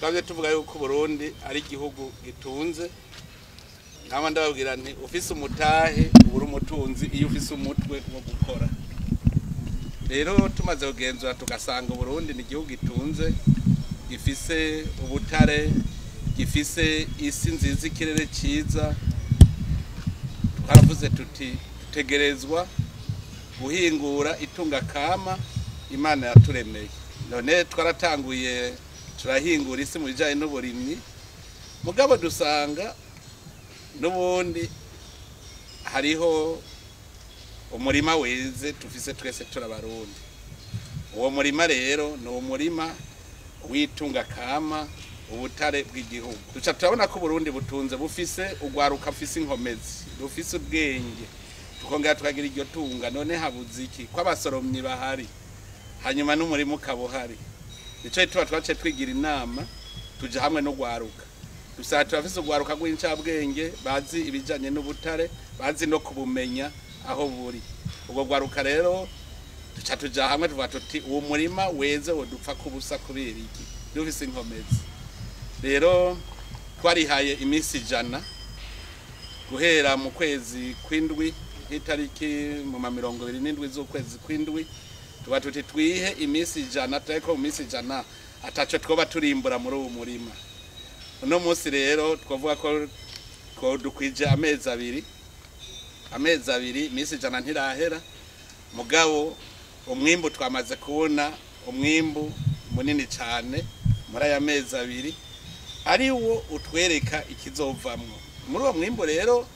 twabye tuvuga yuko Burundi ari igihugu gitunze nkaba ndababwira nti ufise umutahe ubura umutunzi iyo ufise umutwe wo gukora. Rero tumaze kugenzura tugasanga Burundi ni igihugu gitunze, gifise ubutare, gifise isi nziza, ikirere ciza. Twaravuze tuti tutegerezwa guhingura itunga kama Imana yaturemeye. None twaratanguye turahingura isi mu bijanye n'uburimyi, mugabo dusanga n'ubundi hariho umurima weze tufise twese turabarundi. Uwo murima rero ni umurima witunga kama, ubutare bw'igihugu. Duca turabona ko Burundi butunze, bufise ugwaruka, bufise inkomezi, bufise ubwenge, tukongera tukagira iryo tunga. None habuze iki? Ko abasoromyi bahari, hanyuma n'umurima ukabuhari. Nico tuba twace twigira inama tuja hamwe no gwaruka. Dusaba turafise ugwaruka rw'incabwenge, bazi ibijanye n'ubutare, bazi no kubumenya aho buri. Ubwo gwaruka rero duca tuja hamwe tuvuga tuti uwo murima weze wodupfa kubusa kubera iki? Dufise inkomezi. Rero twarihaye iminsi 100 guhera mu kwezi kw'indwi itariki mu 27 z'ukwezi kw'indwi, tuba tuti twihe iminsi 100, tureko mu minsi 100 ataco twoba turimbura muri uwo murima. Uno munsi rero twavuga ko dukwije amezi 2, iminsi 100 ntirahera, mugabo umwimbu twamaze kubona umwimbu munini cyane muri aya mezi 2, ari wo utwereka ikizovamwo. Muri uwo mwimbu rero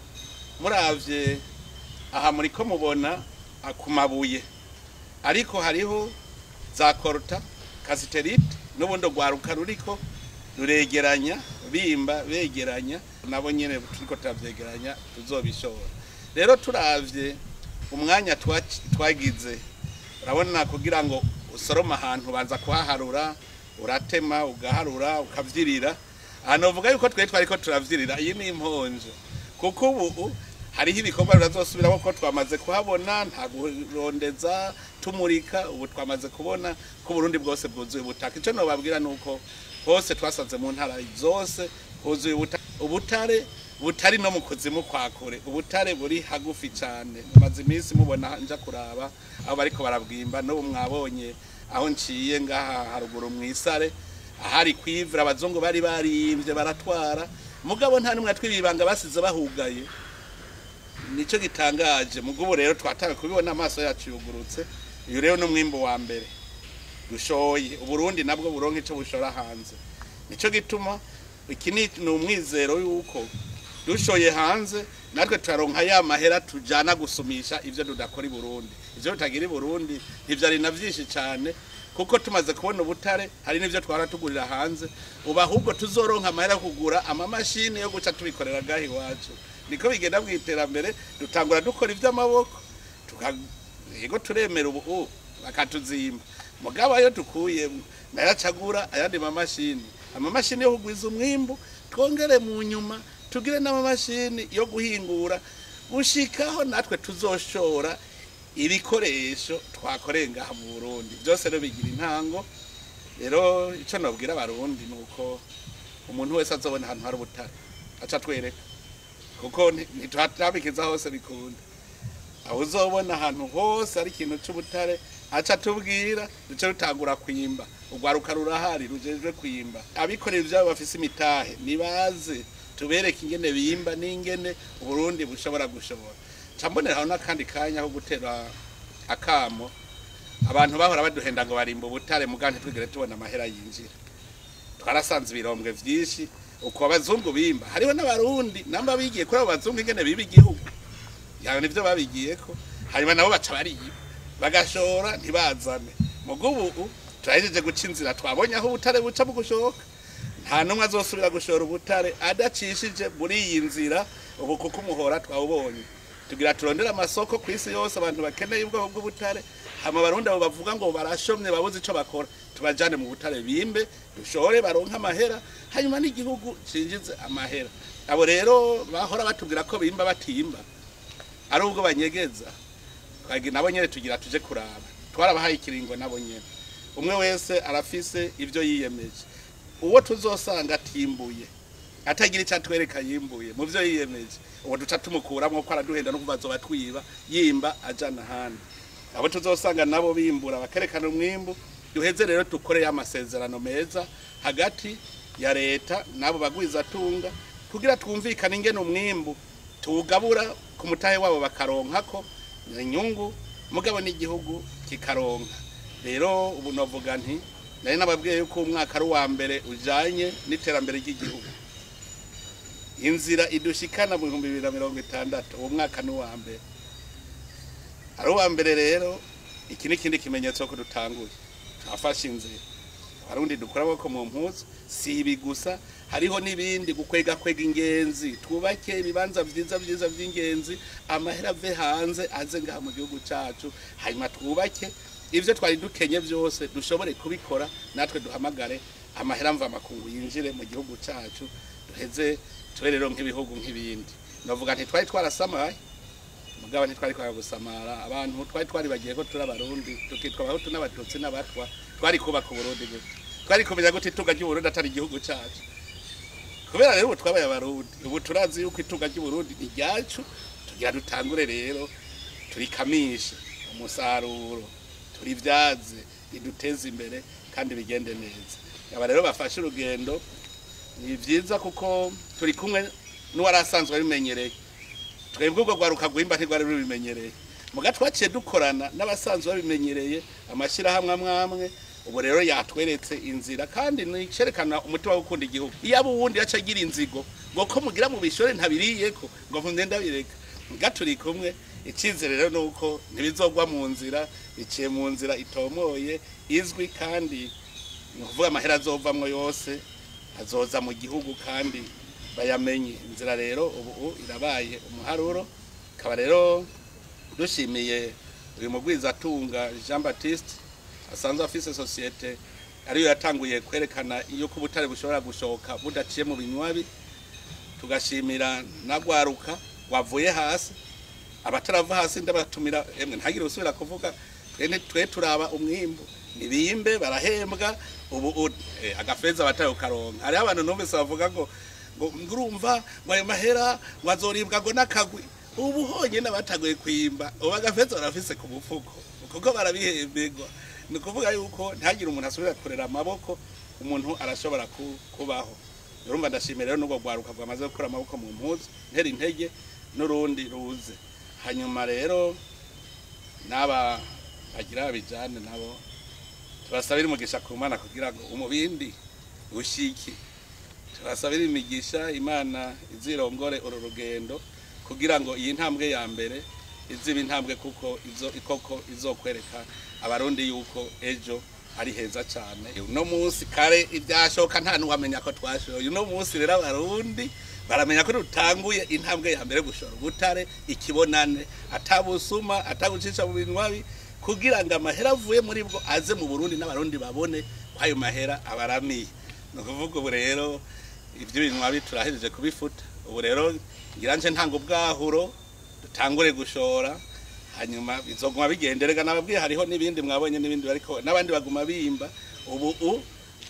muravye aha muri ko mubona akumabuye, ariko hariho za korta kasiterite n'ubundi gwaruka ruriko ruregeranya bimba begeranya, nabo nyene turiko tavyegeranya tuzobishora. Rero turavye umwanya twagize, urabona kugira ngo usoroma ahantu banza kuhaharura, uratema ugaharura ukavyirira. Anovuga yuko twariko turavyirira, iyi ni imponje, kuko ubu hariho ibikorwa birazosubiramo ko twamaze kuhabona, nta gurondeza tumurika. Ubu twamaze kubona ko Burundi bwose bwuzuye ubutaka. Ico no babwira nuko hose twasanze mu ntara zose huzuye ubutare, butari no mu kuzimu kwa kure. Ubutare buri hagufi cyane. Maze iminsi mubona nja kuraba aho bariko barabwimba, no mwabonye aho nciye ngaha haruguru mwisare ahari kwivura, abazungu bari barimvye baratwara, mugabo nta numwe twibibanga basize bahugaye. Nico gitangaje. Mugubo rero twatanga kubibona amaso yacu yugurutse. Iyo rero n'umwimbo wa mbere dushoye, Uburundi nabwo buronka ico bushora hanze. Nico gituma iki ni umwizero yuko dushoye hanze natwe turaronka ya mahera tujana gusumisha ivyo dudakora i Burundi. Ivyo tutagira i Burundi ntivyari na vyinshi cyane, kuko tumaze kubona ubutare, hari n'ivyo twara tugurira hanze. Uba ahubwo tuzoronka amahera kugura amamashini yo guca tubikorera gahi wacu. Niko bigenda bw'iterambere, dutangura dukora ivy'amaboko, yego turemera ubu bakatuzimba. Mugabo ayo tukuye nayacagura ayandi amamashini yo kugwiza umwimbu, twongere mu nyuma tugire n'amamashini yo guhingura, gushikaho natwe tuzoshora ibikoresho twakoreye ngaha mu Burundi. Byose rero bigira intango. Rero ico nobwira abarundi nuko umuntu wese azobona ahantu hari ubutare aca twereka, kuko ntitwatabikiza hose bikunda. Aho uzobona ahantu hose ari ikintu c'ubutare aca tubwira, duce rutangura kwimba. Ugwaruka rurahari rujejwe kwimba, abikorera ivyabo bafise imitahe nibaze tubereke ingene bimba n'ingene Burundi bushobora gushobora. Camboneraho n'akandi kanya ko gutera akamo abantu bahora baduhenda ngo barimba ubutare, mugante twigere tubona amahera yinjira. Twarasanze ibirombwe vyinshi uko abazungu bimba, hariho n'abarundi namba bigiye kuri abo bazungu ingene biba igihugu, yawe nivyo babigiyeko, hanyuma nabo baca bariba bagashora ntibazane. Mugubu turahejeje guca inzira, twabonye aho ubutare buca mu gushoka. Nta numwe azosubira gushora ubutare adacishije muri iyi nzira. Ubu kuko umuhora twawubonye, tugira turondera amasoko ku isi yose, abantu bakeneye ubwoko bw'ubutare. Hama barundi abo bavuga ngo barashomye babuze ico bakora, tubajane mu butare bimbe dushore baronka amahera, hanyuma n'igihugu cinjize amahera. Abo rero bahora batubwira ko bimba batimba, ari ubwo banyegeza. Twagi nabo nyene tugira tuje kuraba, twarabahaye ikiringo nabo nyene, umwe wese arafise ivyo yiyemeje. uwo tuzosanga atimbuye atagira icyo atwereka yimbuye mu byo yiyemeje uwo duca tumukuramo ko araduhenda no kubazo batwiba yimba ajana handi abo tuzosanga nabo bimbura bakerekana umwimbu duheze rero dukore amasezerano meza hagati ya leta nabo bagwiza tunga kugira twumvikane ingene umwimbu tugabura ku mutahe wabo bakaronka ko inyungu mugabo n'igihugu kikaronka rero ubu novuga nti nari nababwiye yuko umwaka ari wa mbere ujanye n'iterambere ry'igihugu inzira idushikana mu 2060 uwo mwaka ni wa mbere ari wa mbere rero iki n'ikindi kimenyetso ko dutanguye twafashe inzira abarundi dukora bako mu mpuzu si ibi gusa hariho n'ibindi gukwega ingenzi twubake ibibanza vyiza vy'ingenzi amahera ave hanze aze ngaha mu gihugu cacu hanyuma twubake ivyo twari dukenye byose dushobore kubikora natwe duhamagare amahera mva makungu yinjire mu gihugu cacu duheze turerero nk'ibihugu nk'ibindi novuga nti twari twarasamaye mugabo ntitwari kwa gusamara abantu twari bagiye ko turi abarundi tukitwa abahutu n'abatutsi n'abatwa twari kubaka Burundi gute twari kumenya gute itunga ry'Uburundi atari igihugu cacu kubera rero twabaye abarundi ubu turazi yuko itunga ry'Uburundi ni ryacu tugira dutangure rero turikamishe umusaruro turivyaze iduteze imbere kandi bigende neza aba rero bafashe urugendo ni vyiza kuko turi kumwe n'uwarasanzwe bimenyereye twebwe ubwo gwaruka gwimba ntigwari rubimenyereye muga twaciye dukorana n'abasanzwe babimenyereye amashira hamwe amwe ubu rero yatweretse inzira kandi nicerekana umutima wo gukunda igihugu iyo abo wundi yacagira inzigo ngo ko mugira mu bishore ntabiriyeko ngo nkunda bireka muga turi kumwe icizere rero nuko ntibizogwa mu nzira biciye mu nzira itomoye izwi kandi nukuvuga amahera azovamwo yose azoza mu gihugu kandi bayamenye inzira rero ubu irabaye umuharuro kaba rero dushimiye uyu mugwiza atunga Jean Baptiste asanzwe afise societe ariyo yatanguye kwerekana iyo kubutare bushobora gushoka budaciye mu binywabi tugashimira nagwaruka wavuye hasi abatarava hasi ndabatumira emwe ntagire usubira kuvuga twe turaba umwimbu nibimbe barahembwa ubu agafeza batayo karonka ari abantu numvise bavuga ngo ngurumva mwayo mahera wazoribwa ngo nakagwi ubu honye nabatagoye kwimba ubu agafeza barafise ku mufuko kuko barabihembegwa nikuvuga yuko ntagire umuntu asubira kurera amaboko umuntu arashobora kubaho urumva ndashimira rero n'ubwo gwaruka bwamaze gukora amaboko mu mpuzu ntera intege n'urundi ruze hanyuma rero naba bagira bijane nabo turasabira umugisha ku Mana kugira ngo umubindi ushiki turasabira imigisha Imana izirongore uru rugendo kugira ngo iyi ntambwe ya mbere iziba intambwe kuko izokwereka abarundi yuko ejo ari heza cyane uno munsi kare ibyashoka nta nuwamenya ko twashoye uno munsi rero abarundi baramenya ko dutanguye intambwe ya mbere gushora ubutare ikibonane atabusuma atagucisha mu binywabi kugira ngo amahera avuye muri bwo aze mu Burundi n'abarundi babone kwayo mahera abaramiye no kuvuga ubu rero ibyo binywabi turahejeje kubifuta ubu rero ngiranje ntango bwahuro dutangure gushora hanyuma bizoguma bigenderega nababwiye hariho nibindi mwabonye nibindi bariko nabandi baguma bimba ubu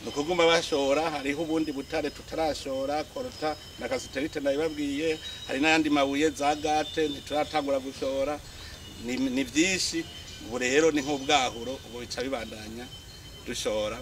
nukuguma bashora hariho ubundi butare tutarashora korota na kasiterite nabibabwiye hari n'andi mabuye za gate ntituratangura gushora ni byinshi ubu rero ni nk'ubwahuro ubu bica bibandanya dushora